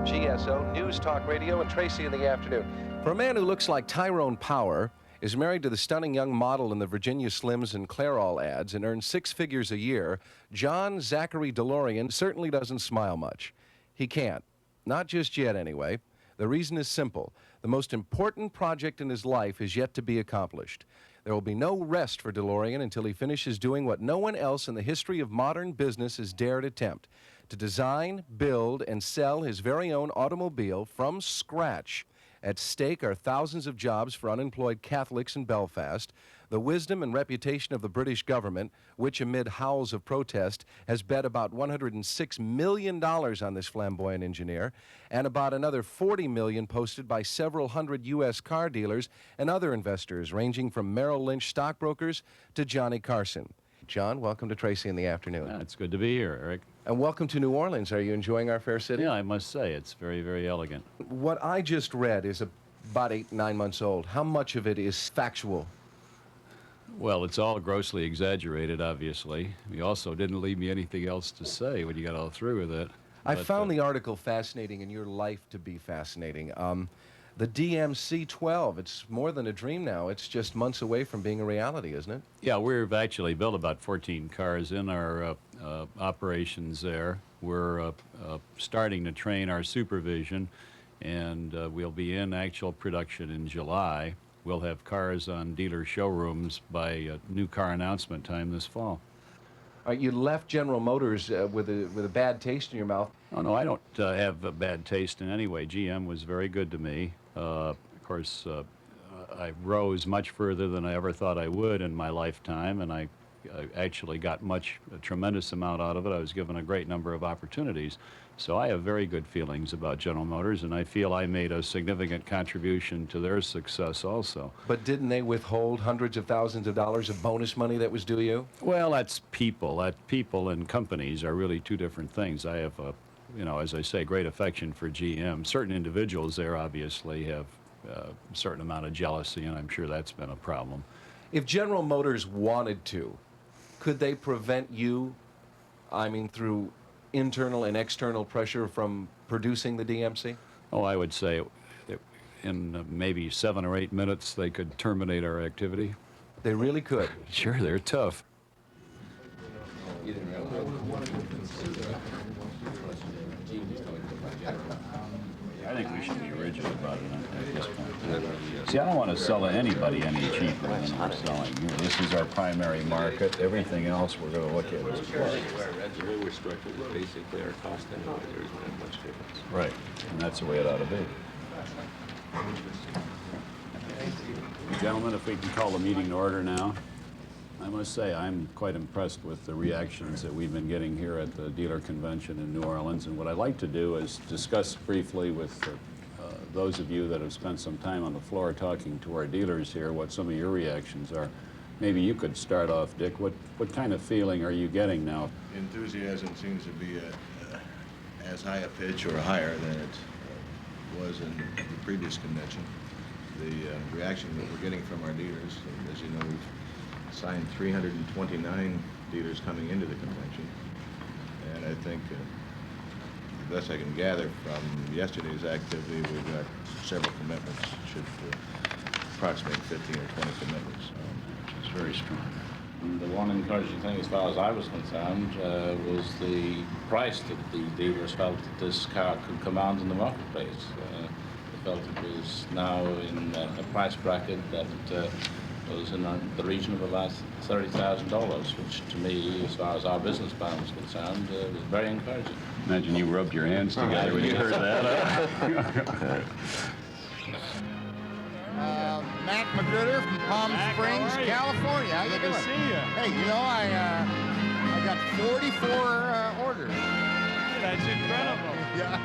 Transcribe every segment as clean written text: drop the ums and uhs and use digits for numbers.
GSO News Talk Radio and Tracy in the Afternoon. For a man who looks like Tyrone Power, is married to the stunning young model in the Virginia Slims and Clairol ads, and earns 6 figures a year, John Zachary DeLorean certainly doesn't smile much. He can't. Not just yet, anyway. The reason is simple. The most important project in his life is yet to be accomplished. There will be no rest for DeLorean until he finishes doing what no one else in the history of modern business has dared attempt: to design, build, and sell his very own automobile from scratch. At stake are thousands of jobs for unemployed Catholics in Belfast, the wisdom and reputation of the British government, which amid howls of protest has bet about $106 million on this flamboyant engineer, and about another $40 million posted by several hundred U.S. car dealers and other investors, ranging from Merrill Lynch stockbrokers to Johnny Carson. John, welcome to Tracy in the Afternoon. Yeah, it's good to be here, Eric. And welcome to New Orleans. Are you enjoying our fair city? Yeah, I must say, it's very, very elegant. What I just read is about 8, 9 months old. How much of it is factual? Well, it's all grossly exaggerated, obviously. You also didn't leave me anything else to say when you got all through with it. I found the article fascinating and your life to be fascinating. The DMC-12, it's more than a dream now. It's just months away from being a reality, isn't it? Yeah, we've actually built about 14 cars in our operations there. We're starting to train our supervision, and we'll be in actual production in July. We'll have cars on dealer showrooms by new car announcement time this fall. You left General Motors with a bad taste in your mouth. Oh, no, I don't have a bad taste in any way. GM was very good to me. Of course, I rose much further than I ever thought I would in my lifetime, and I actually got a tremendous amount out of it. I was given a great number of opportunities. So I have very good feelings about General Motors, and I feel I made a significant contribution to their success also. But didn't they withhold hundreds of thousands of dollars of bonus money that was due you? Well, that's people. People and companies are really two different things. I have as I say, great affection for GM. Certain individuals there obviously have a certain amount of jealousy, and I'm sure that's been a problem. If General Motors wanted to, could they prevent you, through internal and external pressure, from producing the DMC? Oh, I would say that in maybe 7 or 8 minutes they could terminate our activity. They really could? Sure, they're tough. I think we should be rigid about it at this point. See, I don't want to sell to anybody any cheaper than I'm selling. This is our primary market. Everything else we're going to look at as cost. The way we're structured is basically our cost anyway. There isn't much difference. Right, and that's the way it ought to be. Gentlemen, if we can call the meeting to order now. I must say I'm quite impressed with the reactions that we've been getting here at the dealer convention in New Orleans, and what I'd like to do is discuss briefly with those of you that have spent some time on the floor talking to our dealers here what some of your reactions are. Maybe you could start off, Dick. What kind of feeling are you getting now? Enthusiasm seems to be as high a pitch or higher than it was in the previous convention. The reaction that we're getting from our dealers, as you know, we've signed 329 dealers coming into the convention, and I think the best I can gather from yesterday's activity, we've got several commitments, should approximate 15 or 20 commitments, which is very strong. The one encouraging thing, as far as I was concerned, was the price that the dealers felt that this car could command in the marketplace. They felt it was now in a price bracket that was in the region of about $30,000, which to me, as far as our business plan was concerned, was very encouraging. Imagine you rubbed your hands together when you heard that. Matt McGritter from Palm Springs, California. How you doing? Good to see you. Hey, I got 44 orders. That's incredible. Yeah,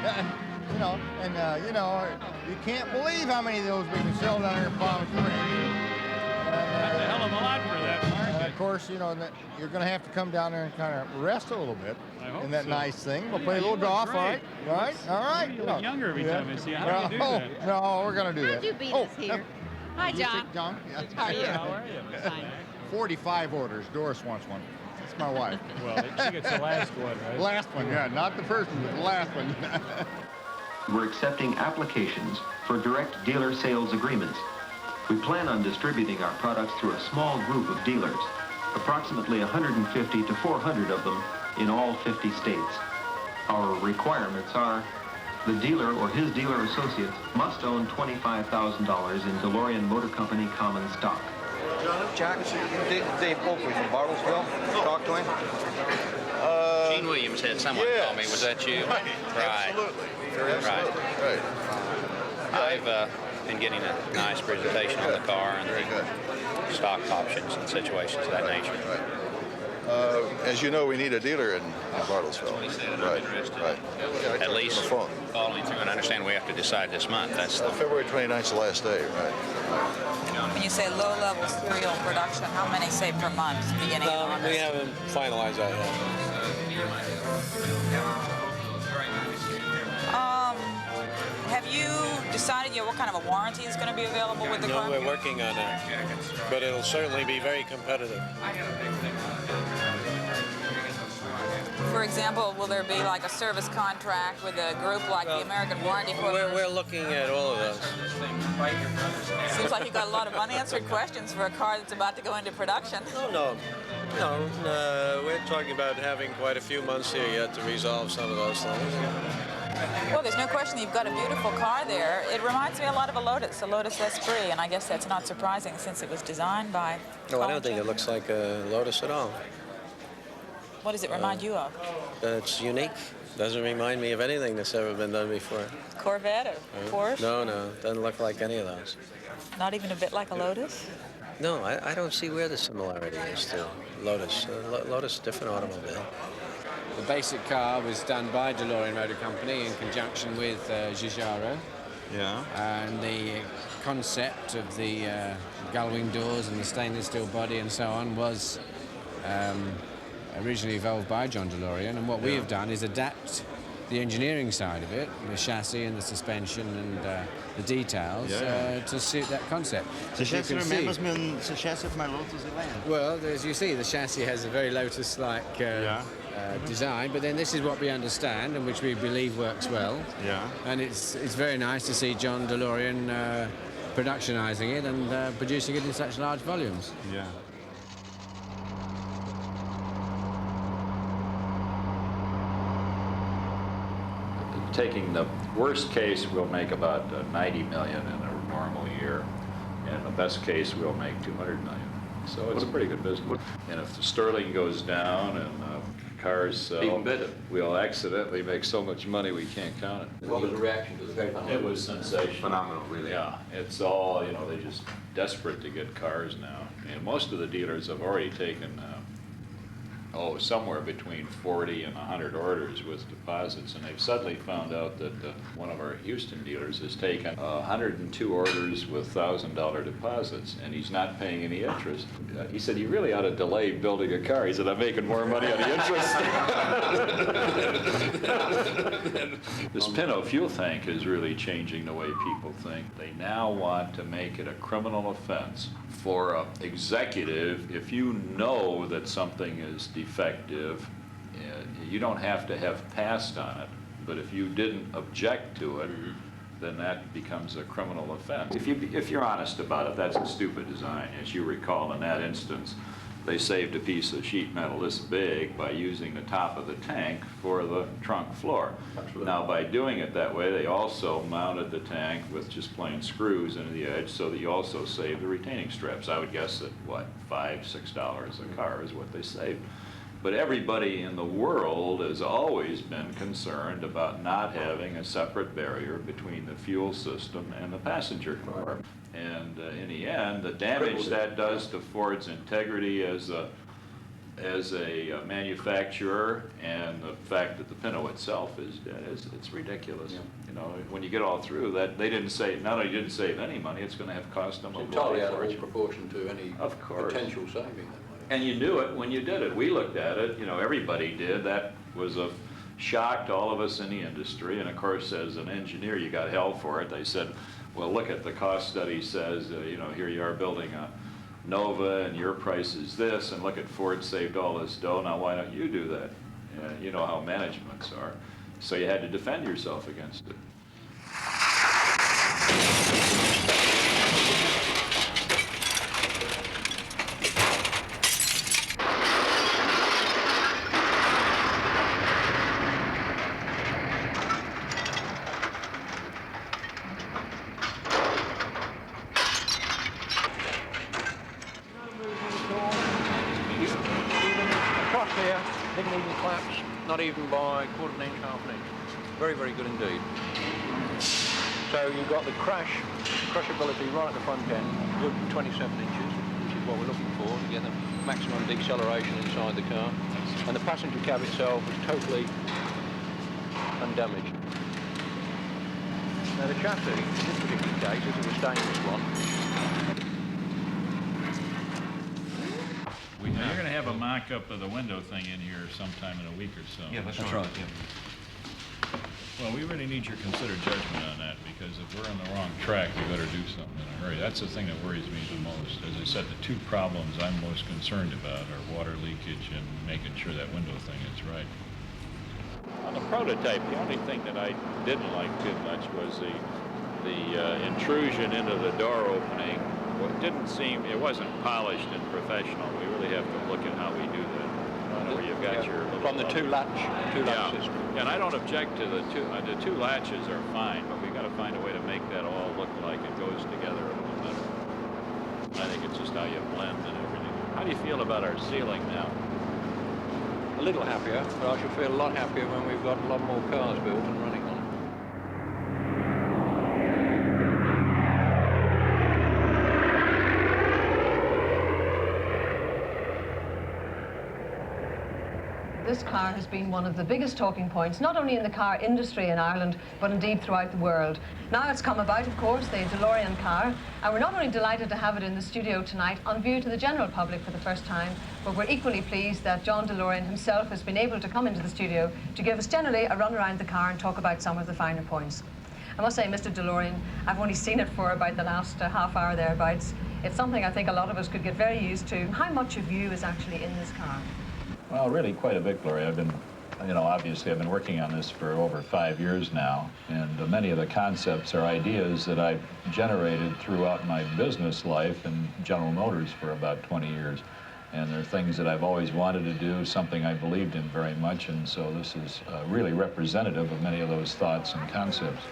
you can't believe how many of those we can sell down here in Palm Springs. That's a hell of a lot for that market. Of course, you're going to have to come down there and kind of rest a little bit in that nice thing. We'll play a little golf, all right? All right? All right. You look younger every time I see you. How do you do that? No, we're going to do that. How'd you beat us here? Hi, John. John? Yeah. How are you? How are you? Fine. 45 orders. Doris wants one. That's my wife. Well, she gets the last one, right? Last one, yeah. Not the first one, but the last one. we're accepting applications for direct dealer sales agreements. We plan on distributing our products through a small group of dealers, approximately 150 to 400 of them in all 50 states. Our requirements are the dealer or his dealer associates must own $25,000 in DeLorean Motor Company common stock. Jack, Dave Oakley from Bartlesville. Talk to him. Gene Williams had someone call me. Was that you? Right. Absolutely. Absolutely. Right. I've been getting a nice presentation on the car and the stock options and situations of that nature. Right. As you know, we need a dealer in Bartlesville. Right. At least following through, and I understand we have to decide this month. That's February 29th is the last day, right? When you say low-level serial production, how many, say, per month beginning in August? We haven't finalized that yet. Have you decided yet what kind of a warranty is going to be available with the car? No, we're working on it, but it'll certainly be very competitive. For example, will there be like a service contract with a group like the American Warranty Corporation? We're looking at all of those. Seems like you've got a lot of unanswered questions for a car that's about to go into production. No, we're talking about having quite a few months here yet to resolve some of those things. Well, there's no question you've got a beautiful car there. It reminds me a lot of a Lotus Esprit, and I guess that's not surprising since it was designed by... No, I don't think it looks like a Lotus at all. What does it remind you of? It's unique. Doesn't remind me of anything that's ever been done before. Corvette or Porsche? No, doesn't look like any of those. Not even a bit like a Lotus? No, I don't see where the similarity is to Lotus. Lotus, different automobile. The basic car was done by DeLorean Motor Company in conjunction with Guigiaro. Yeah. And the concept of the gull-wing doors and the stainless steel body and so on was originally evolved by John DeLorean. And what we have done is adapt the engineering side of it, the chassis and the suspension and the details to suit that concept. The chassis remembers me on the chassis of my Lotus Elan. Well, as you see, the chassis has a very Lotus-like design, but then this is what we understand and which we believe works well. Yeah. And it's very nice to see John DeLorean productionizing it and producing it in such large volumes. Yeah. Taking the worst case, we'll make about 90 million in a normal year. And the best case, we'll make 200 million. So it's a pretty good business. And if the sterling goes down and cars sell, we'll accidentally make so much money we can't count it. What was the reaction to the paper? It was sensational. Phenomenal, really. Yeah, it's all, they're just desperate to get cars now. And most of the dealers have already taken somewhere between 40 and 100 orders with deposits, and they've suddenly found out that one of our Houston dealers has taken 102 orders with $1,000 deposits, and he's not paying any interest. He said, "You really ought to delay building a car." He said, "I'm making more money on the interest." This Pinot fuel tank is really changing the way people think. They now want to make it a criminal offense for an executive. If you know that something is defective, you don't have to have passed on it, but if you didn't object to it, then that becomes a criminal offense. If you're honest about it, that's a stupid design. As you recall, in that instance, they saved a piece of sheet metal this big by using the top of the tank for the trunk floor. Now, by doing it that way, they also mounted the tank with just plain screws into the edge, so that you also save the retaining straps. I would guess that, $5, $6 a car is what they saved. But everybody in the world has always been concerned about not having a separate barrier between the fuel system and the passenger car. And in the end, the damage that does to Ford's integrity as a manufacturer, and the fact that the Pinot itself is dead, it's ridiculous. When you get all through that, they didn't save, not only didn't save any money, it's going to have cost them a Entirely out of proportion to any potential saving. And you knew it when you did it. We looked at it, everybody did. That was a shock to all of us in the industry. And of course, as an engineer, you got held for it. They said, well, look at the cost study says, here you are building a Nova and your price is this, and look at Ford saved all this dough. Now, why don't you do that? You know how managements are. So you had to defend yourself against it. not even by quarter of an inch, half an inch. Very, very good indeed. So you've got the crushability right at the front end, good 27 inches, which is what we're looking for to get the maximum deceleration inside the car. And the passenger cab itself is totally undamaged. Now the chassis, in this particular case, this is a stainless one. Now, you're going to have a mock-up of the window thing in here sometime in a week or so. Yeah, that's right. Yeah. Well, we really need your considered judgment on that, because if we're on the wrong track, we better do something in a hurry. That's the thing that worries me the most. As I said, the two problems I'm most concerned about are water leakage and making sure that window thing is right. On the prototype, the only thing that I didn't like too much was the intrusion into the door opening. It wasn't polished and professional. We really have to look at how we do that. Where you've got your little on the two latch system. And I don't object to the two latches are fine, but we've got to find a way to make that all look like it goes together a little better. I think it's just how you blend and everything. How do you feel about our ceiling now? A little happier, but I should feel a lot happier when we've got a lot more cars built and running on it. This car has been one of the biggest talking points, not only in the car industry in Ireland, but indeed throughout the world. Now it's come about, of course, the DeLorean car, and we're not only delighted to have it in the studio tonight on view to the general public for the first time, but we're equally pleased that John DeLorean himself has been able to come into the studio to give us generally a run around the car and talk about some of the finer points. I must say, Mr. DeLorean, I've only seen it for about the last half hour thereabouts. It's something I think a lot of us could get very used to. How much of you is actually in this car? Well, really quite a bit, Gloria. I've been, obviously I've been working on this for over 5 years now, and many of the concepts are ideas that I've generated throughout my business life in General Motors for about 20 years. And they're things that I've always wanted to do, something I believed in very much, and so this is really representative of many of those thoughts and concepts.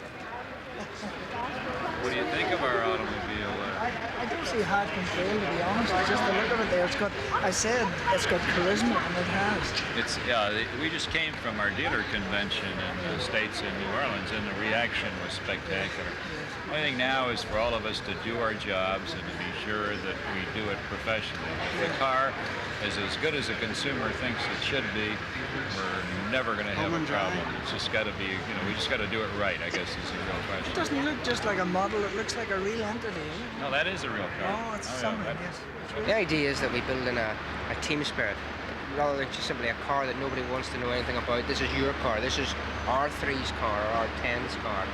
What do you think of our automobile? I don't see hard control, to be honest. It's just the look of it there. It's got charisma, and it has. We just came from our dealer convention in the States in New Orleans, and the reaction was spectacular. The only thing now is for all of us to do our jobs and to be sure that we do it professionally. If the car is as good as a consumer thinks it should be, we're never going to have a problem. It's just got to be, we just got to do it right, I guess is the real question. It doesn't look just like a model. It looks like a real entity. No, that is a real car. Oh, it's something, yes. The idea is that we build in a team spirit, rather than just simply a car that nobody wants to know anything about. This is your car. This is R3's car, or R10's car.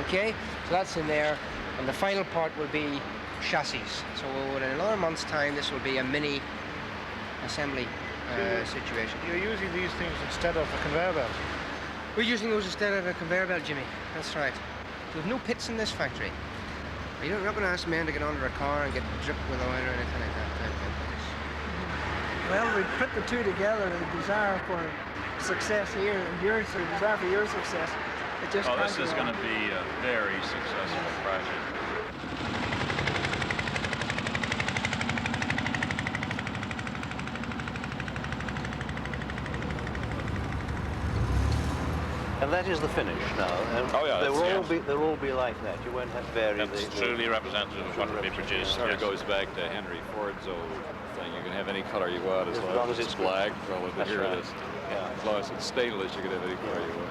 Okay, so that's in there, and the final part will be chassis. So in another month's time, this will be a mini assembly situation. You're using these things instead of a conveyor belt? We're using those instead of a conveyor belt, Jimmy. That's right. We have no pits in this factory. You're not going to ask men to get under a car and get dripped with oil or anything like that. Well, we put the two together, the desire for success here and your desire for your success. It just this is going to be a very successful project. And that is the finish now. And they'll all be like that. You won't have to vary. That's truly representative of what will be produced. It goes back to Henry Ford's old thing. You can have any color you want as long as it's black. Well, here it is. Yeah. As long as it's stainless, you can have any color you want.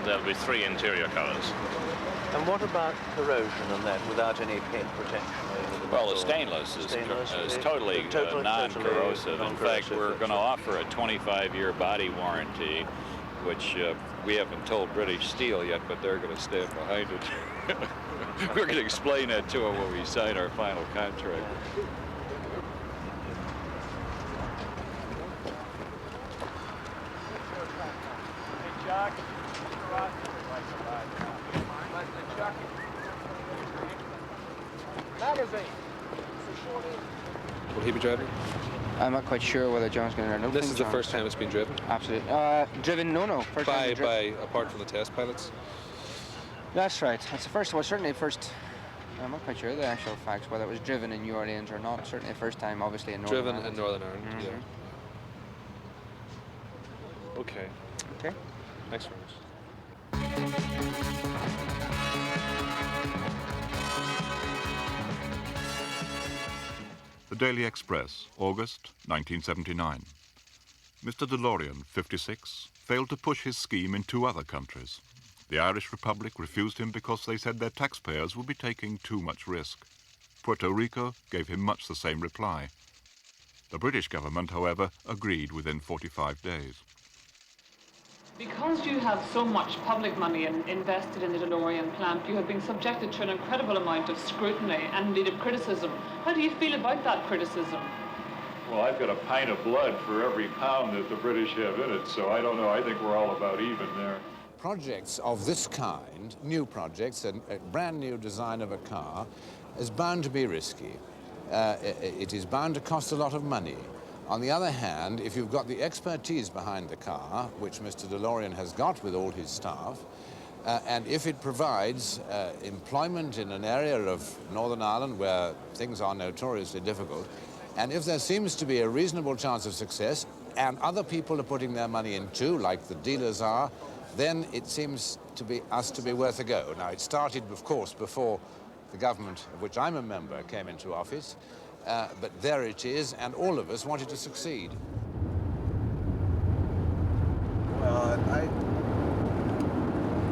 There'll be 3 interior colors. And what about corrosion and that, without any paint protection? Well, the stainless is totally non-corrosive. In fact, we're going to offer a 25-year body warranty, which we haven't told British Steel yet, but they're going to stand behind it. We're going to explain that to them when we sign our final contract. Will he be driving? I'm not quite sure whether John's going to. This is the first time it's been driven? Absolutely. Driven? No. First time apart from the test pilots? That's right. That's the first. Well, certainly first. I'm not quite sure the actual facts whether it was driven in New Orleans or not. Certainly the first time, obviously in Northern Ireland. Driven in Northern Ireland. Yeah. Okay. Okay. Thanks very much. The Daily Express, August 1979. Mr. DeLorean, 56, failed to push his scheme in 2 other countries. The Irish Republic refused him because they said their taxpayers would be taking too much risk. Puerto Rico gave him much the same reply. The British government, however, agreed within 45 days. Because you have so much public money invested in the DeLorean plant, you have been subjected to an incredible amount of scrutiny and indeed of criticism. How do you feel about that criticism? Well, I've got a pint of blood for every pound that the British have in it, so I don't know. I think we're all about even there. Projects of this kind, new projects, a brand new design of a car, is bound to be risky. It is bound to cost a lot of money. On the other hand, if you've got the expertise behind the car, which Mr. DeLorean has got with all his staff, and if it provides employment in an area of Northern Ireland where things are notoriously difficult, and if there seems to be a reasonable chance of success, and other people are putting their money in too, like the dealers are, then it seems to be worth a go. Now, it started, of course, before the government, of which I'm a member, came into office, but there it is, and all of us wanted to succeed. Well, I,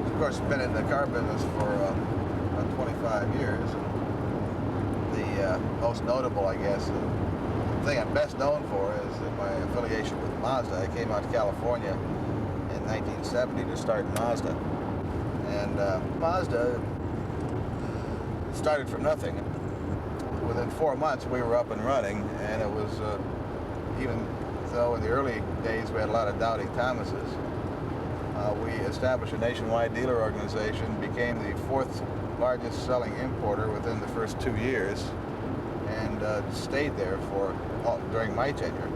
of course, been in the car business for about 25 years. The most notable, I guess, the thing I'm best known for is my affiliation with Mazda. I came out to California in 1970 to start Mazda. And Mazda started from nothing. Within 4 months, we were up and running, and it was, even though in the early days we had a lot of doubting Thomases, we established a nationwide dealer organization, became the 4th largest selling importer within the first 2 years, and stayed there during my tenure.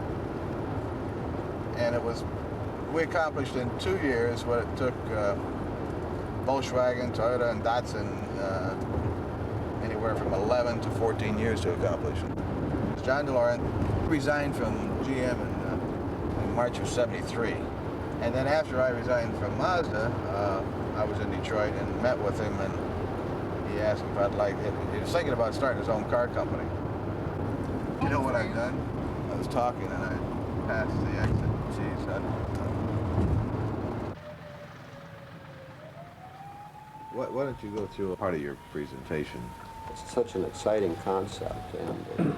And we accomplished in 2 years what it took Volkswagen, Toyota, and Datsun anywhere from 11 to 14 years to accomplish. John DeLorean resigned from GM in March of '73. And then after I resigned from Mazda, I was in Detroit and met with him, and he asked if I'd like it. He was thinking about starting his own car company. You know what I've done? I was talking and I passed the exit. Geez, why don't you go through a part of your presentation? It's such an exciting concept, and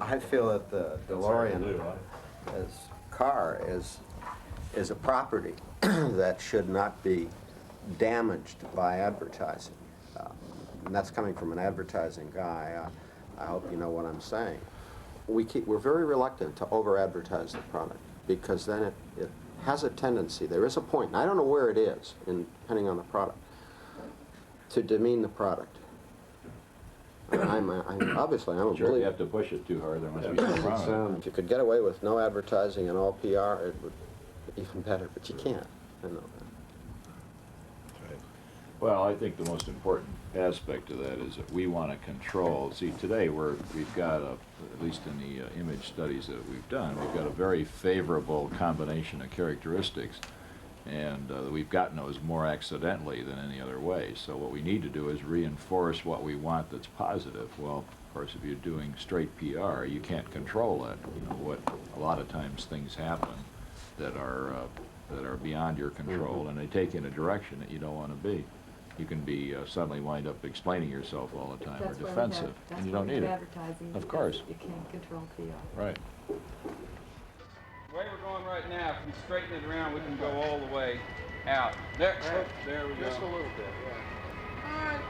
I feel that the DeLorean car is a property that should not be damaged by advertising. And that's coming from an advertising guy. I hope you know what I'm saying. We're very reluctant to over-advertise the product because then it has a tendency, there is a point, and I don't know where it is, depending on the product, to demean the product. Obviously, I'm a believer. You have to push it too hard. There must be something wrong with it. If you could get away with no advertising and all PR, it would be even better, but you can't. I know that. Well, I think the most important aspect of that is that we want to control. See, today we've got, at least in the image studies that we've done, we've got a very favorable combination of characteristics, and we've gotten those more accidentally than any other way. So what we need to do is reinforce what we want that's positive. Well, of course, if you're doing straight PR, you can't control that. You know what? A lot of times things happen that are beyond your control, and they take you in a direction that you don't want to be. You can be suddenly wind up explaining yourself all the time or defensive, and you don't need it. Of course. You can't control PR. Right. The way we're going right now, if we straighten it around, we can go all the way out. There, oh, there we go. Just a little bit, yeah. All right.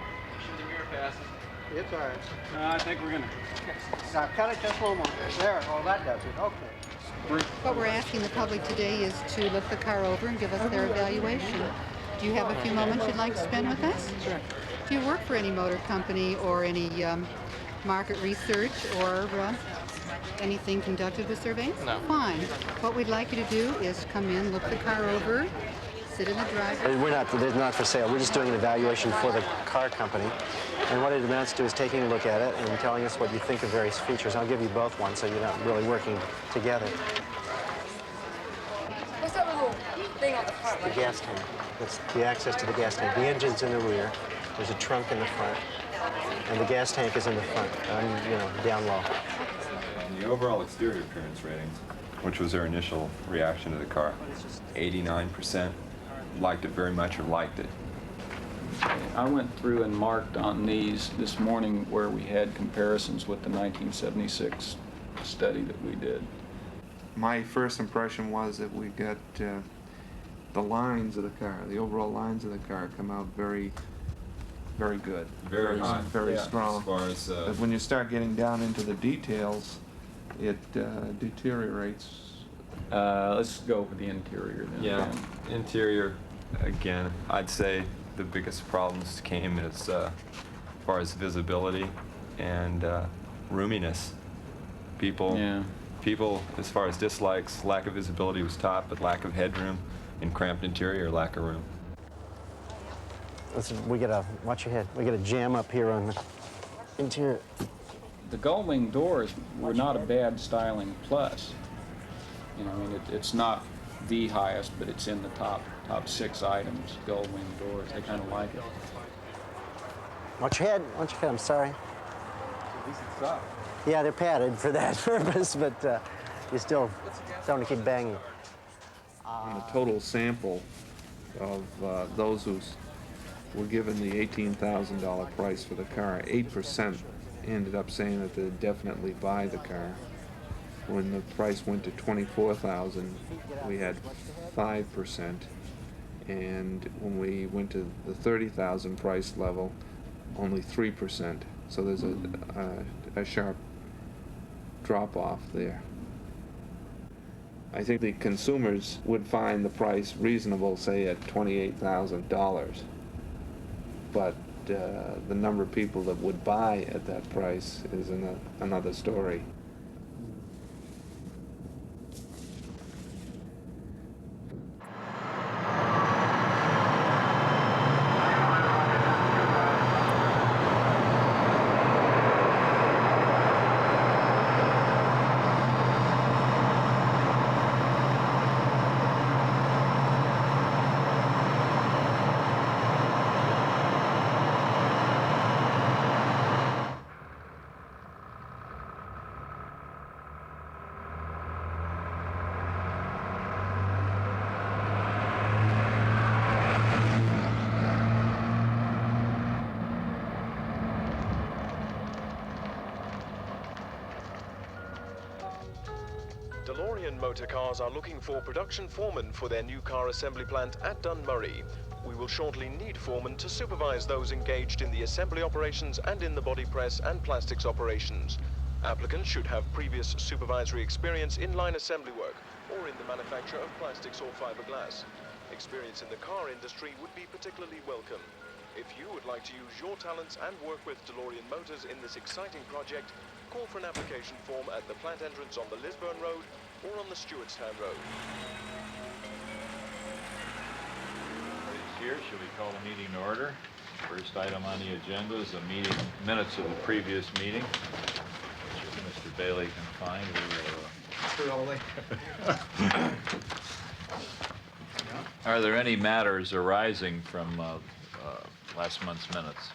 Should the mirror pass it? It's all right. No, I think we're going to... Now, cut it just a little more. There, oh, that does it. Okay. What we're asking the public today is to look the car over and give us their evaluation. Do you have a few moments you'd like to spend with us? Sure. Do you work for any motor company or any market research or anything conducted with surveys? No. Fine. What we'd like you to do is come in, look the car over, sit in the driver's. They're not for sale. We're just doing an evaluation for the car company. And what it amounts to is taking a look at it and telling us what you think of various features. I'll give you both one so you're not really working together. What's that little the gas tank. That's the access to the gas tank. The engine's in the rear. There's a trunk in the front, and the gas tank is in the front, down low. And the overall exterior appearance rating, which was their initial reaction to the car, 89% liked it very much or liked it. I went through and marked on these this morning where we had comparisons with the 1976 study that we did. My first impression was that we got the lines of the car, the overall lines of the car come out very, very good. Very high. Very strong. As far as, but when you start getting down into the details, it deteriorates. Let's go with the interior then. Yeah, interior, again, I'd say the biggest problems came as far as visibility and roominess. People, as far as dislikes, lack of visibility was top, but lack of headroom and cramped interior, lack of room. Listen, we gotta watch your head. We gotta jam up here on the interior. The gull-wing doors were not a bad styling plus. You know, I mean, it's not the highest, but it's in the top 6 items. Gull-wing doors, they kind of like it. Watch your head. Watch your head. I'm sorry. At least it's soft. Yeah, they're padded for that purpose, but you still don't want to keep banging. On a total sample of those who were given the $18,000 price for the car, 8% ended up saying that they'd definitely buy the car. When the price went to $24,000, we had 5%, and when we went to the $30,000 price level, only 3%. So there's a sharp drop-off there. I think the consumers would find the price reasonable, say at $28,000, but the number of people that would buy at that price is another story. DeLorean Motor Cars are looking for production foremen for their new car assembly plant at Dunmurry. We will shortly need foremen to supervise those engaged in the assembly operations and in the body press and plastics operations. Applicants should have previous supervisory experience in line assembly work or in the manufacture of plastics or fiberglass. Experience in the car industry would be particularly welcome. If you would like to use your talents and work with DeLorean Motors in this exciting project, call for an application form at the plant entrance on the Lisburn Road or on the Stewartstown Road. Here, should we call the meeting to order? First item on the agenda is the meeting minutes of the previous meeting, which if Mr. Bailey can find. Are there any matters arising from last month's minutes?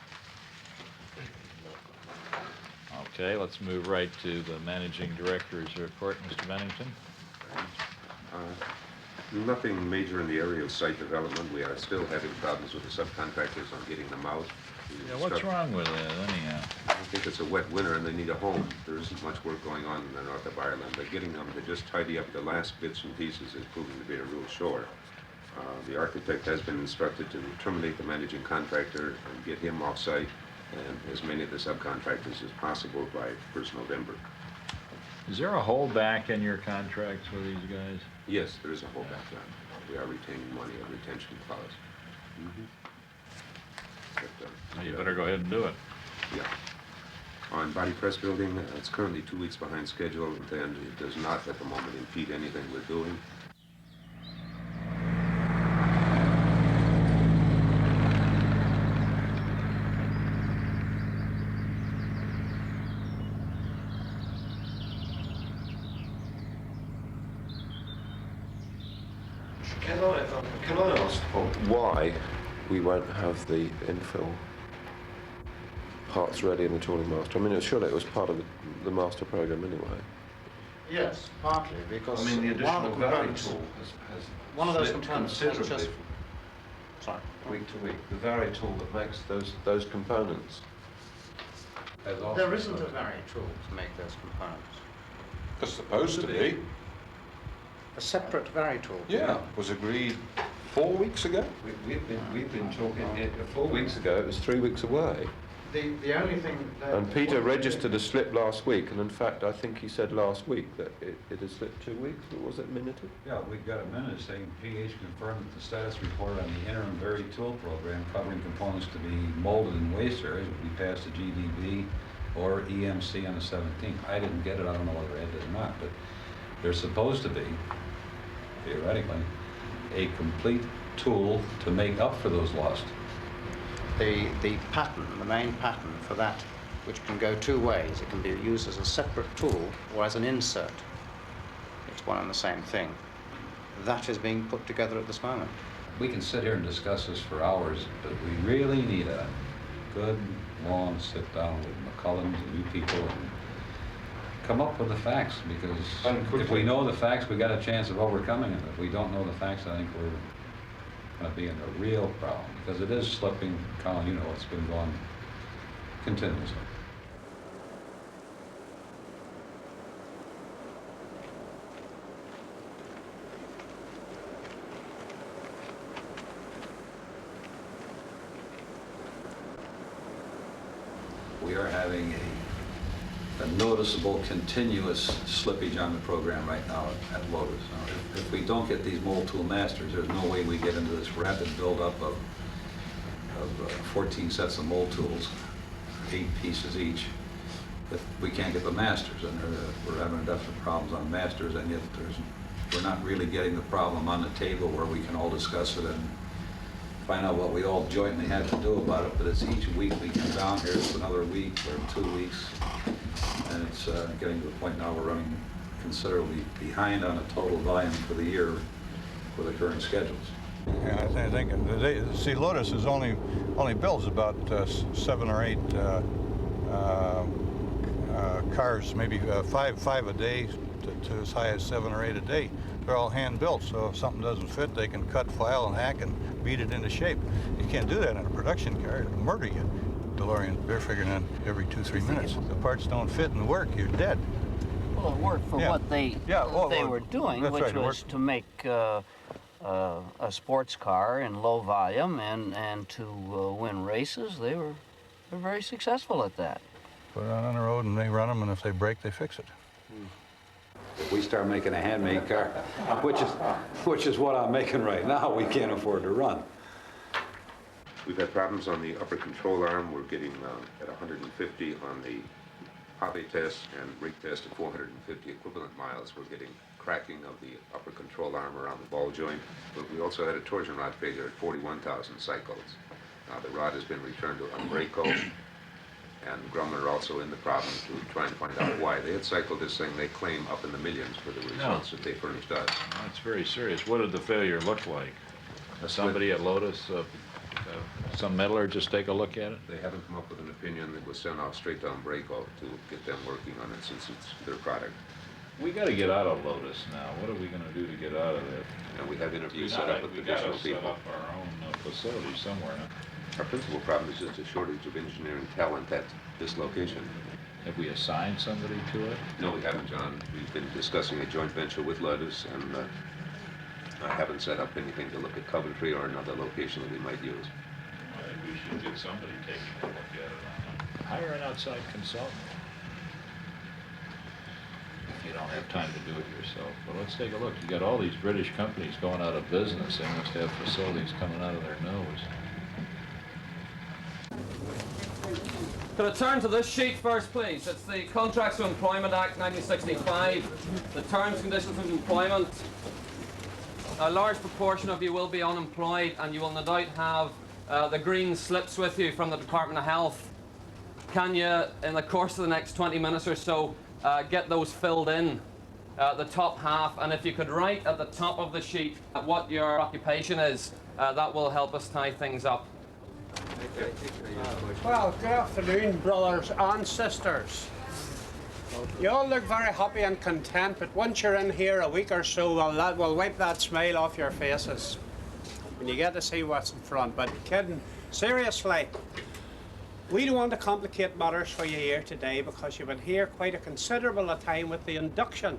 Okay, let's move right to the managing director's report. Mr. Bennington? Nothing major in the area of site development. We are still having problems with the subcontractors on getting them out. Yeah, what's wrong with it anyhow? I think it's a wet winter and they need a home. There isn't much work going on in the north of Ireland, but getting them to just tidy up the last bits and pieces is proving to be a real chore. The architect has been instructed to terminate the managing contractor and get him off-site and as many of the subcontractors as possible by 1st November. Is there a holdback in your contracts with these guys? Yes, there is a holdback on. We are retaining money, a retention clause. Well, you better go ahead and do it. Yeah. On body press building, it's currently 2 weeks behind schedule, and it does not at the moment impede anything we're doing. Can I why we won't have the infill parts ready in the tooling master. I mean, surely it was part of the master program anyway. Yes, partly, because I mean, the one of additional the vary components, tool has one of those slipped components has considerably just... Sorry. week to week. The vary tool that makes those components. There isn't a vary tool to make those components. It's supposed to be. A separate vary tool. Yeah, was agreed 4 weeks ago. We've been talking 4 weeks ago. It was 3 weeks away. The only thing that... And Peter registered a slip last week, and in fact, I think he said last week that it had slipped 2 weeks, or was it minuted? Yeah, we got a minute saying PH confirmed that the status report on the interim very tool program covering components to be molded in waste areas would be passed to GDB or EMC on the 17th. I didn't get it, I don't know whether Ed did or not, but there's supposed to be, theoretically, a complete tool to make up for those lost. The pattern, the main pattern for that, which can go two ways. It can be used as a separate tool or as an insert. It's one and the same thing. That is being put together at this moment. We can sit here and discuss this for hours, but we really need a good, long sit down with McCullum and you people and come up with the facts, because if we know the facts, we got a chance of overcoming them. If we don't know the facts, I think we're going to be in a real problem, because it is slipping. Colin, you know, it's been going continuously. We are having a noticeable, continuous slippage on the program right now at Lotus. Now, if we don't get these mold tool masters, there's no way we get into this rapid buildup of 14 sets of mold tools, 8 pieces each. If we can't get the masters, and we're having definite problems on masters, and yet we're not really getting the problem on the table where we can all discuss it and find out what we all jointly have to do about it. But it's each week we come down here, it's another week or 2 weeks, and it's getting to the point now we're running considerably behind on a total volume for the year with the current schedules. Yeah, I think see, Lotus is only builds about 7 or 8 cars, maybe five a day to as high as 7 or 8 a day. They're all hand built, so if something doesn't fit, they can cut, file, and hack and beat it into shape. You can't do that in a production car; it'll murder you. DeLorean, they're figuring on every 2-3 minutes. If the parts don't fit and work, you're dead. Well, it worked for what they were doing, which was to make a sports car in low volume and to win races. They're very successful at that. Put it on the road and they run them, and if they break, they fix it. If we start making a handmade car, which is what I'm making right now, we can't afford to run. We've had problems on the upper control arm. We're getting at 150 on the hobby test and rig test at 450 equivalent miles. We're getting cracking of the upper control arm around the ball joint. But we also had a torsion rod failure at 41,000 cycles. The rod has been returned to Umbraco, and Grumman are also in the problem to try and find out why. They had cycled this thing, they claim, up in the millions for the results that they furnished us. That's very serious. What did the failure look like? Somebody at Lotus, some meddler, just take a look at it? They haven't come up with an opinion. That was sent off straight to Umbraco to get them working on it, since it's their product. We got to get out of Lotus now. What are we going to do to get out of it? And we have interviews set up with additional people. We got to set up our own facility somewhere. Our principal problem is just a shortage of engineering talent at this location. Have we assigned somebody to it? No, we haven't, John. We've been discussing a joint venture with Lotus, and I haven't set up anything to look at Coventry or another location that we might use. I think we should get somebody taking a look at it. Hire an outside consultant. If you don't have time to do it yourself. But let's take a look. You got all these British companies going out of business. They must have facilities coming out of their nose. Could I turn to this sheet first, please? It's the Contracts of Employment Act 1965, the Terms and Conditions of Employment. A large proportion of you will be unemployed, and you will no doubt have the green slips with you from the Department of Health. Can you, in the course of the next 20 minutes or so, get those filled in, the top half, and if you could write at the top of the sheet what your occupation is, That will help us tie things up. Well, good afternoon, brothers and sisters. You all look very happy and content, but once you're in here a week or so, we'll wipe that smile off your faces when you get to see what's in front. But kidding, seriously, we don't want to complicate matters for you here today because you've been here quite a considerable time with the induction.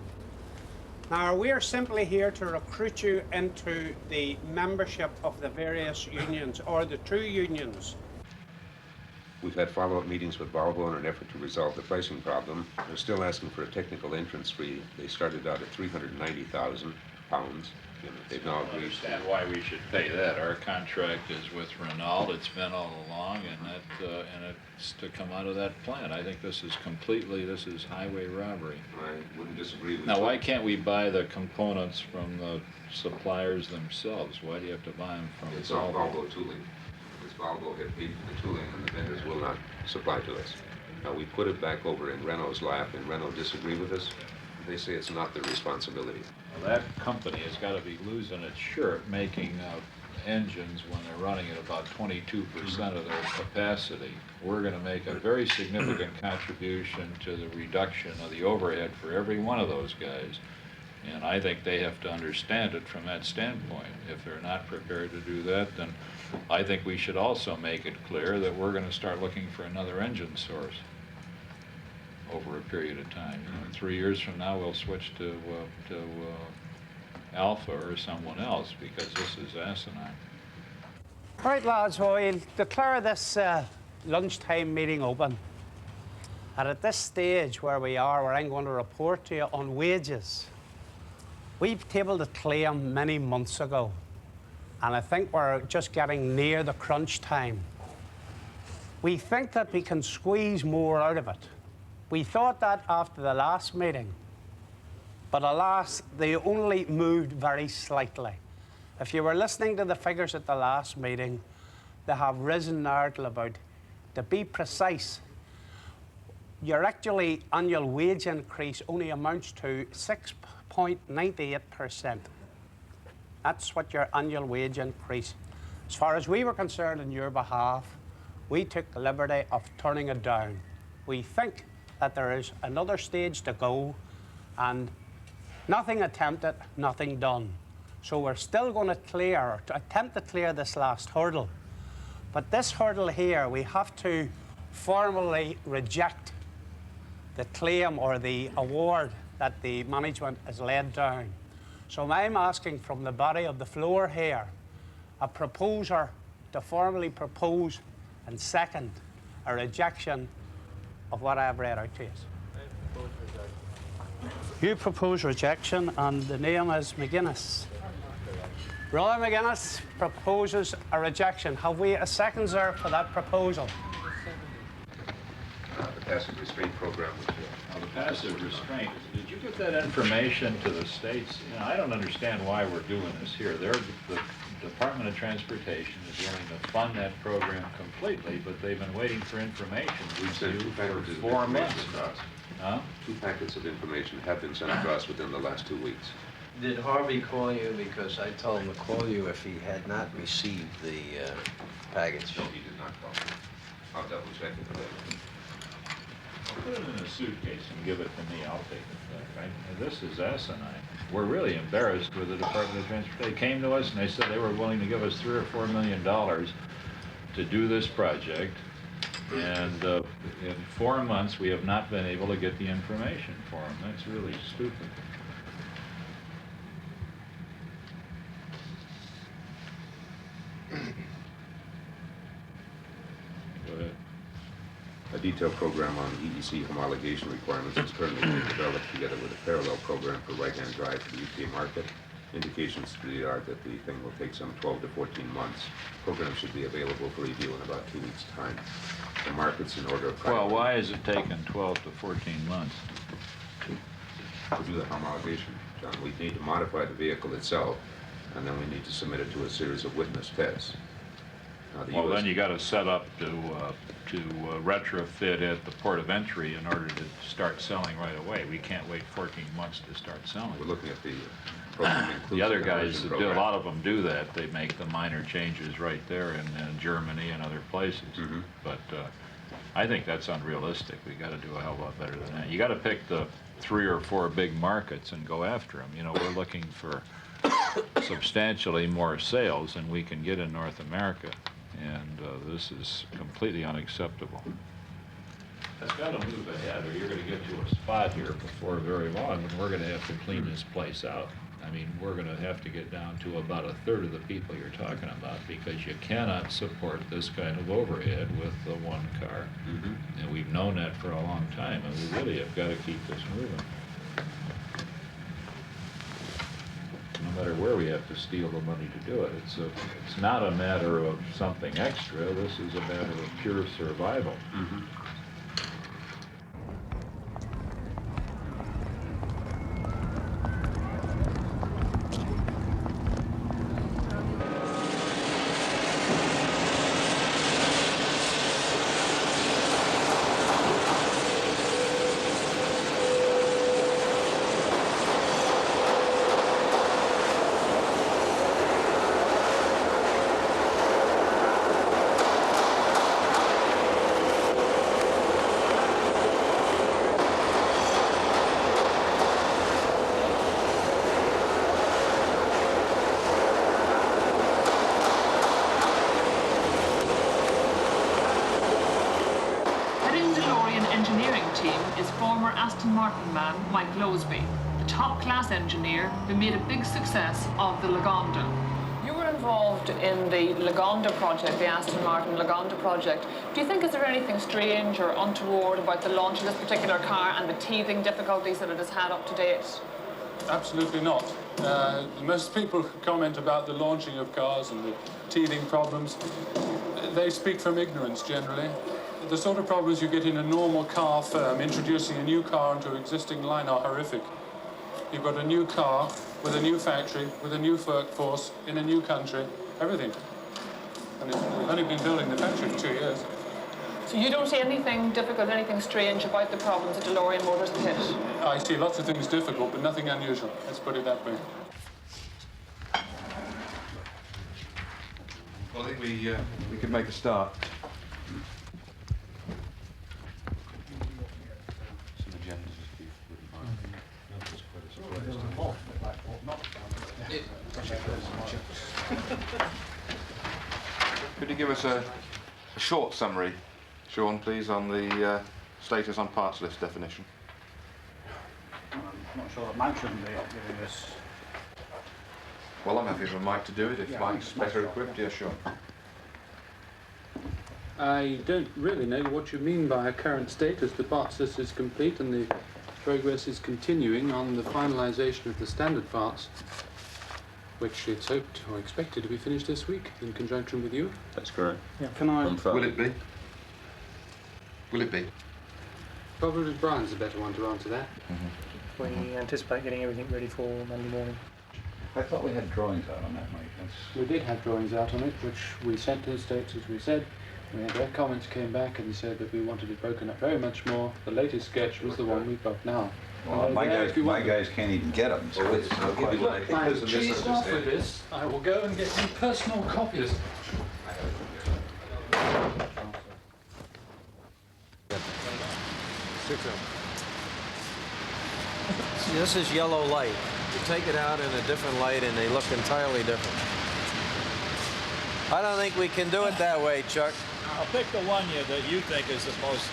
Now, we're simply here to recruit you into the membership of the various unions, or the true unions. We've had follow-up meetings with Volvo in an effort to resolve the pricing problem. They're still asking for a technical entrance fee. They started out at £390,000. They've now agreed. I understand why we should pay that. Our contract is with Renault. It's been all along, and it's to come out of that plant. I think this is highway robbery. I wouldn't disagree with you. Now, why can't we buy the components from the suppliers themselves? Why do you have to buy them from It's all Volvo tooling. It's Volvo had paid for the tooling, and the vendors will not supply to us. Now, we put it back over in Renault's lap, and Renault disagree with us. They say it's not their responsibility. Well, that company has got to be losing its shirt making engines when they're running at about 22% of their capacity. We're going to make a very significant contribution to the reduction of the overhead for every one of those guys. And I think they have to understand it from that standpoint. If they're not prepared to do that, then I think we should also make it clear that we're going to start looking for another engine source over a period of time. You know, in 3 years from now, we'll switch to Alpha or someone else, because this is asinine. All right, lads, we'll declare this lunchtime meeting open. And at this stage where we are, where I'm going to report to you on wages, we've tabled a claim many months ago, and I think we're just getting near the crunch time. We think that we can squeeze more out of it. We thought that after the last meeting, but alas, they only moved very slightly. If you were listening to the figures at the last meeting, they have risen now to about, to be precise, your actually annual wage increase only amounts to 6.98%. That's what your annual wage increase. As far as we were concerned on your behalf, we took the liberty of turning it down. We think that there is another stage to go, and nothing attempted, nothing done. So we're still going to attempt to clear this last hurdle. But this hurdle here, we have to formally reject the claim or the award that the management has laid down. So I'm asking from the body of the floor here, a proposer to formally propose and second a rejection of what I have read out to you. You propose rejection, and the name is McGuinness. Brother McGuinness proposes a rejection. Have we a seconder for that proposal? The passive restraint program. The passive restraint, did you get that information to the states? You know, I don't understand why we're doing this here. The Department of Transportation is willing to fund that program completely, but they've been waiting for information. We've sent 2 packages for 4 months. Huh? 2 packets of information have been sent across within the last 2 weeks. Did Harvey call you? Because I told him to call you if he had not received the package. No, he did not call me. I'll double check it later. Put it in a suitcase and give it to me. I'll take it back. This is asinine. We're really embarrassed with the Department of Transportation. They came to us and they said they were willing to give us $3 or $4 million to do this project. And in 4 months, we have not been able to get the information for them. That's really stupid. Go ahead. A detailed program on EEC homologation requirements is currently being developed together with a parallel program for right-hand drive for the UK market. Indications to the art that the thing will take some 12 to 14 months. The program should be available for review in about 2 weeks' time. The markets in order of Well, why is it taking 12 to 14 months? To do the homologation, John, we need to modify the vehicle itself, and then we need to submit it to a series of witness tests. Well, then you got to set up to retrofit at the port of entry in order to start selling right away. We can't wait 14 months to start selling. We're looking at the The other guys, a lot of them do that. They make the minor changes right there in Germany and other places. But I think that's unrealistic. We got to do a hell of a lot better than that. You got to pick the 3 or 4 big markets and go after them. You know, we're looking for substantially more sales than we can get in North America, and this is completely unacceptable. It's got to move ahead, or you're going to get to a spot here before very long when we're going to have to clean this place out. I mean, we're going to have to get down to about 1/3 of the people you're talking about, because you cannot support this kind of overhead with the one car. And we've known that for a long time, and we really have got to keep this moving. No matter where we have to steal the money to do it. It's not a matter of something extra. This is a matter of pure survival. Former Aston Martin man Mike Lowsby, the top-class engineer who made a big success of the Lagonda. You were involved in the Lagonda project, the Aston Martin Lagonda project. Do you think is there anything strange or untoward about the launch of this particular car and the teething difficulties that it has had up to date? Absolutely not. Most people who comment about the launching of cars and the teething problems, they speak from ignorance generally. The sort of problems you get in a normal car firm introducing a new car into an existing line are horrific. You've got a new car with a new factory, with a new workforce, in a new country, everything. And we've only been building the factory for 2 years. So you don't see anything difficult, anything strange about the problems that DeLorean Motors have hit? I see lots of things difficult, but nothing unusual. Let's put it that way. Well, I think we could make a start. Could you give us a short summary, Sean, please, on the status on parts list definition? I'm not sure that Mike shouldn't be giving us. Well, I'm happy for Mike to do it if Mike's better equipped. Yeah, sure. I don't really know what you mean by a current status. The parts list is complete and the progress is continuing on the finalisation of the standard parts, which it's hoped or expected to be finished this week in conjunction with you. That's correct. Yeah. Can I? Will it be? Will it be? Probably Brian's the better one to answer that. We anticipate getting everything ready for Monday morning. I thought we had drawings out on that, Mike. We did have drawings out on it, which we sent to the States, as we said. We had their comments came back and said that we wanted it broken up very much more. The latest sketch was the one we've got now. Well, my guys can't even get them. So it's I'll give you one. I think there's a Cheesed off with misunderstanding. this, I will go and get some personal copies. See, this is yellow light. You take it out in a different light and they look entirely different. I don't think we can do it that way, Chuck. I'll pick the one that you think is the most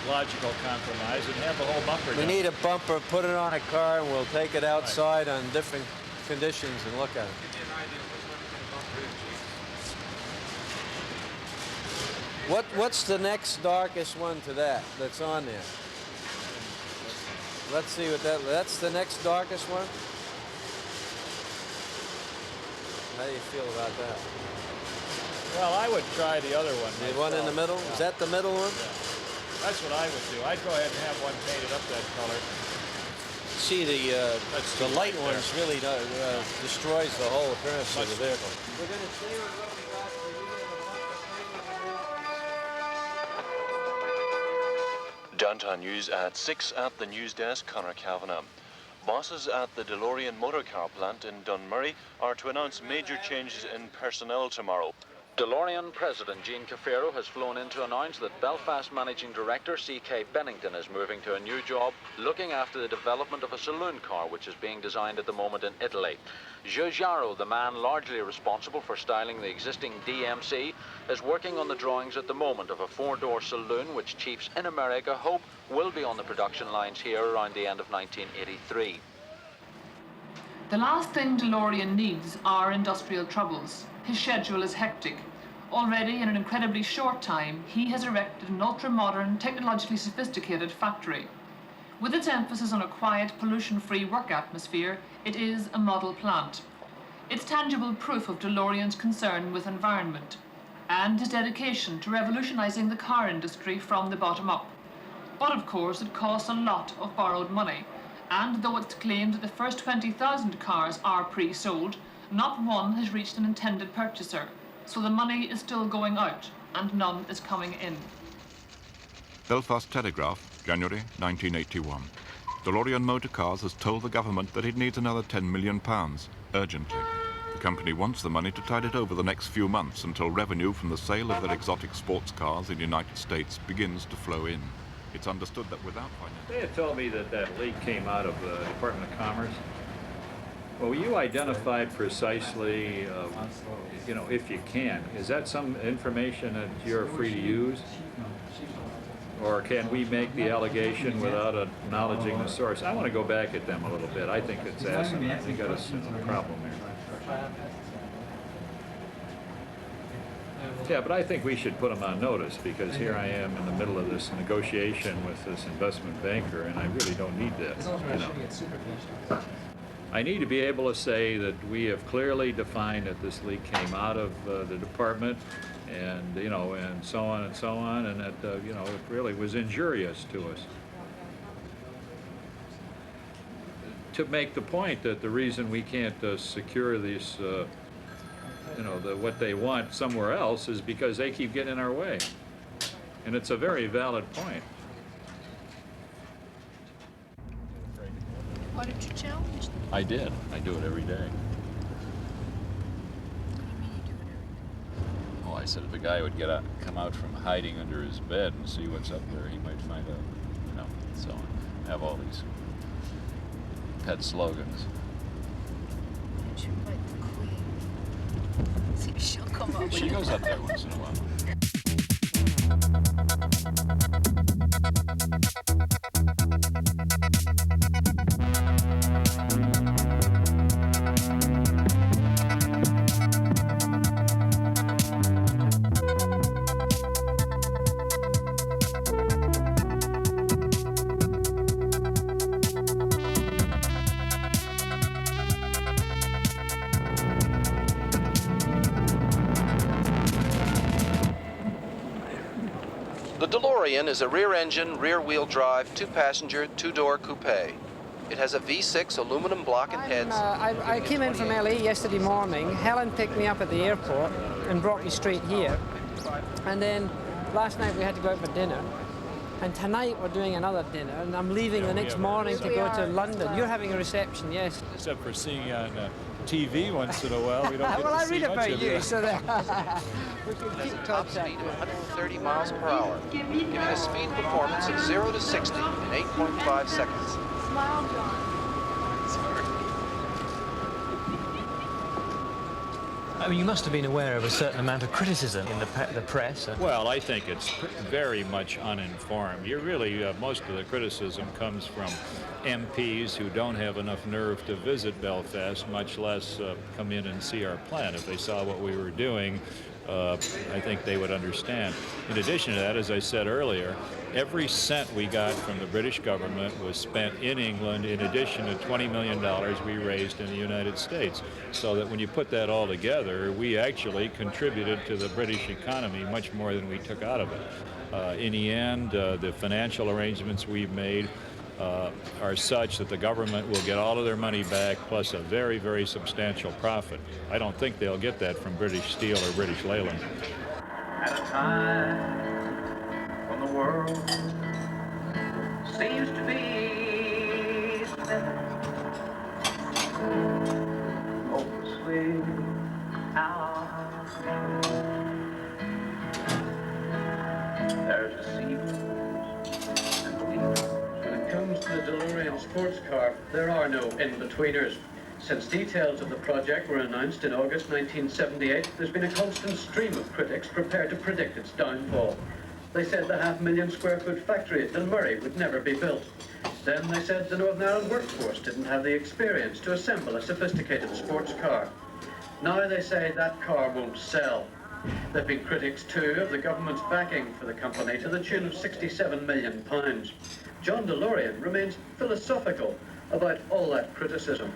logical compromise and have the whole bumper We done. need a bumper, put it on a car, and we'll take it outside on different conditions and look at it. What's the next darkest one to that's on there? Let's see what that's the next darkest one? How do you feel about that? Well, I would try the other one. The one in the middle? Yeah. Is that the middle one? Yeah. That's what I would do. I'd go ahead and have one painted up that color. See, the light ones really destroys the whole appearance of the vehicle. We're going to stay with what we got. Downtown News at 6 at the news desk, Conor Kavanagh. Bosses at the DeLorean motor car plant in Dunmurry are to announce major changes in personnel tomorrow. DeLorean President Gene Cafiero has flown in to announce that Belfast Managing Director C.K. Bennington is moving to a new job looking after the development of a saloon car which is being designed at the moment in Italy. Guigiaro, the man largely responsible for styling the existing DMC, is working on the drawings at the moment of a four-door saloon which chiefs in America hope will be on the production lines here around the end of 1983. The last thing DeLorean needs are industrial troubles. His schedule is hectic. Already, in an incredibly short time, he has erected an ultra-modern, technologically sophisticated factory. With its emphasis on a quiet, pollution-free work atmosphere, it is a model plant. It's tangible proof of DeLorean's concern with environment and his dedication to revolutionizing the car industry from the bottom up. But of course, it costs a lot of borrowed money. And though it's claimed that the first 20,000 cars are pre-sold, not one has reached an intended purchaser. So the money is still going out, and none is coming in. Belfast Telegraph, January 1981. DeLorean Motor Cars has told the government that it needs another £10 million, urgently. The company wants the money to tide it over the next few months until revenue from the sale of their exotic sports cars in the United States begins to flow in. It's understood that without finance... They had told me that that leak came out of the Department of Commerce. Well, you identified precisely, you know, if you can. Is that some information that you're free to use? Or can we make the allegation without acknowledging the source? I want to go back at them a little bit. I think it's asinine. We got a problem here. Yeah, but I think we should put them on notice because here I am in the middle of this negotiation with this investment banker and I really don't need this, you know. I need to be able to say that we have clearly defined that this leak came out of the department and, you know, and so on, and that, you know, it really was injurious to us. To make the point that the reason we can't secure these, you know, what they want somewhere else is because they keep getting in our way. And it's a very valid point. Why don't you challenge them? I did. I do it every day. Oh, I said if a guy would come out from hiding under his bed and see what's up there, he might find out, you know, so on. Have all these pet slogans. You should invite the Queen. See if she'll come up. Well, she goes up there once in a while. The DeLorean is a rear-engine, rear-wheel drive, two-passenger, two-door coupe. It has a V6 aluminum block and heads. I came in from LA yesterday morning. Helen picked me up at the airport and brought me straight here. And then last night we had to go out for dinner. And tonight we're doing another dinner, and I'm leaving the next morning to go to London. You're having a reception, yes? Except for seeing on TV once in a while, we don't get well, to I see read much about of you, it. so that we can It has keep a top contact. speed of 130 miles per hour, giving a speed performance of 0 to 60 in 8.5 seconds. Smile, John. I mean, you must have been aware of a certain amount of criticism in the press. Well, I think it's very much uninformed. You're really, most of the criticism comes from MPs who don't have enough nerve to visit Belfast, much less come in and see our plant. If they saw what we were doing, I think they would understand. In addition to that, as I said earlier, every cent we got from the British government was spent in England in addition to $20 million we raised in the United States. So that when you put that all together, we actually contributed to the British economy much more than we took out of it. In the end, the financial arrangements we've made are such that the government will get all of their money back plus a very, very substantial profit. I don't think they'll get that from British Steel or British Leyland. At a time when the world seems to be hopelessly out. There's a sea and belief. When it comes to the DeLorean sports car, there are no in-betweeners. Since details of the project were announced in August 1978, there's been a constant stream of critics prepared to predict its downfall. They said the 500,000 square foot factory at Dunmurry would never be built. Then they said the Northern Ireland workforce didn't have the experience to assemble a sophisticated sports car. Now they say that car won't sell. There have been critics too of the government's backing for the company to the tune of £67 million. John DeLorean remains philosophical about all that criticism.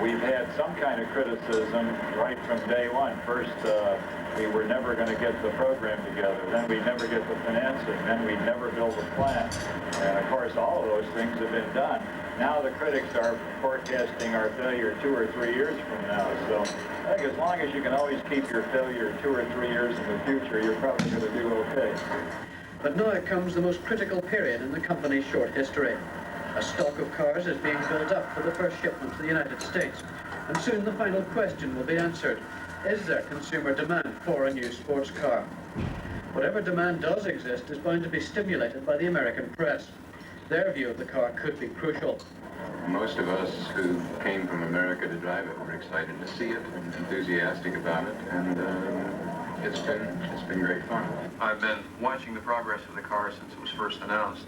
We've had some kind of criticism right from day one. First, we were never going to get the program together. Then we'd never get the financing. Then we'd never build a plant. And of course, all of those things have been done. Now the critics are forecasting our failure 2 or 3 years from now. So I think as long as you can always keep your failure 2 or 3 years in the future, you're probably going to do okay. But now comes the most critical period in the company's short history. A stock of cars is being built up for the first shipment to the United States. And soon the final question will be answered. Is there consumer demand for a new sports car? Whatever demand does exist is bound to be stimulated by the American press. Their view of the car could be crucial. Most of us who came from America to drive it were excited to see it and enthusiastic about it, and it's been great fun. I've been watching the progress of the car since it was first announced.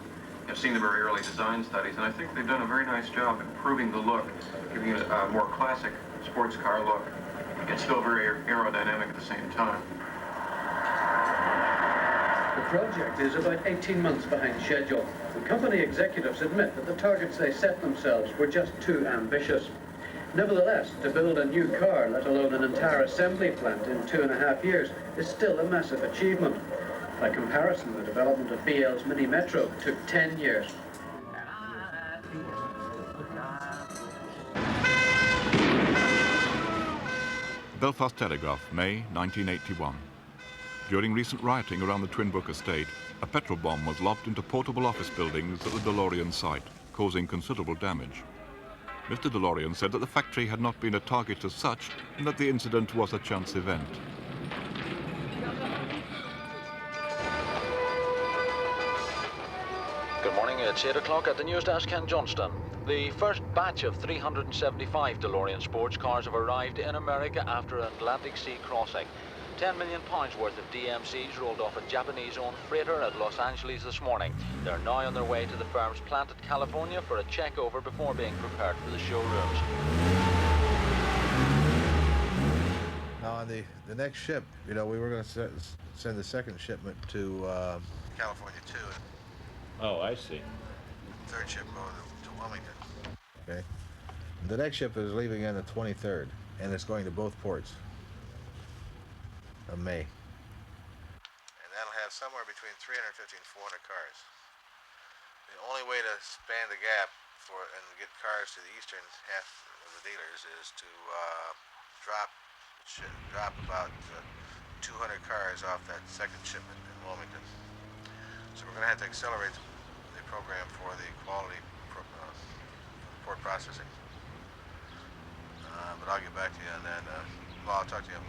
I've seen the very early design studies, and I think they've done a very nice job improving the look, giving it a more classic sports car look. It's still very aerodynamic at the same time. The project is about 18 months behind schedule. The company executives admit that the targets they set themselves were just too ambitious. Nevertheless, to build a new car, let alone an entire assembly plant in 2.5 years, is still a massive achievement. By comparison, the development of BL's Mini Metro took 10 years. Belfast Telegraph, May 1981. During recent rioting around the Twinbrook estate, a petrol bomb was lobbed into portable office buildings at the DeLorean site, causing considerable damage. Mr. DeLorean said that the factory had not been a target as such and that the incident was a chance event. Good morning, it's 8 o'clock at the news desk in Johnston. The first batch of 375 DeLorean sports cars have arrived in America after an Atlantic Sea crossing. £10 million worth of DMCs rolled off a Japanese-owned freighter at Los Angeles this morning. They're now on their way to the firm's plant at California for a check-over before being prepared for the showrooms. Now on the next ship, you know, we were going to send the second shipment to California too. Oh, I see. Third ship going to Wilmington. Okay. The next ship is leaving on the 23rd, and it's going to both ports of May. And that'll have somewhere between 350 and 400 cars. The only way to span the gap and get cars to the eastern half of the dealers is to drop about 200 cars off that second shipment in Wilmington. So we're going to have to accelerate the program for the quality port processing. But I'll get back to you on that. Well, I'll talk to you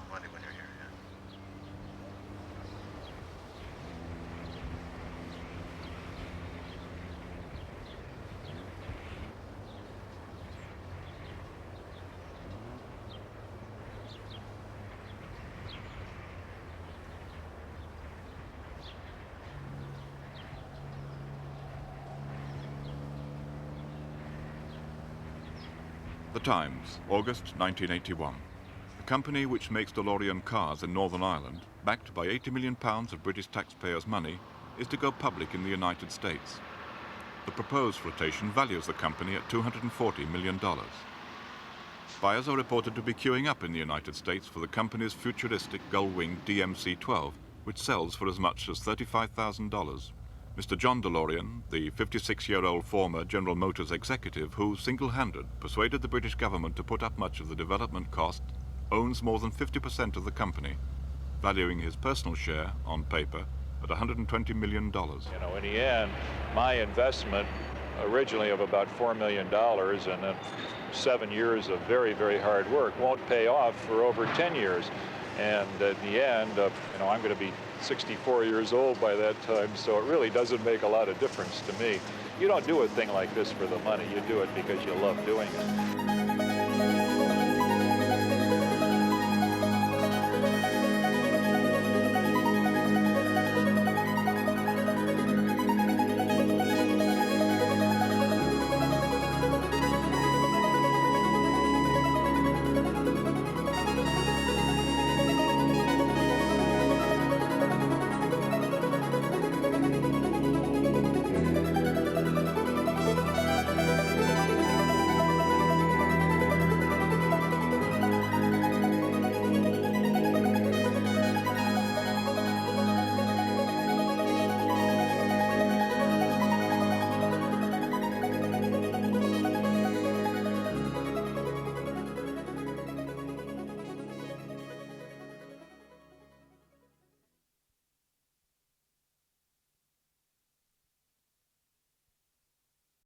Monday when you're here. Yeah. The Times, August 1981. The company which makes DeLorean cars in Northern Ireland, backed by £80 million of British taxpayers' money, is to go public in the United States. The proposed flotation values the company at $240 million. Buyers are reported to be queuing up in the United States for the company's futuristic gull-wing DMC-12, which sells for as much as $35,000. Mr. John DeLorean, the 56-year-old former General Motors executive who, single-handed, persuaded the British government to put up much of the development cost, owns more than 50% of the company, valuing his personal share, on paper, at $120 million. You know, in the end, my investment originally of about $4 million and then 7 years of very, very hard work won't pay off for over 10 years. And in the end, you know, I'm going to be 64 years old by that time, so it really doesn't make a lot of difference to me. You don't do a thing like this for the money. You do it because you love doing it.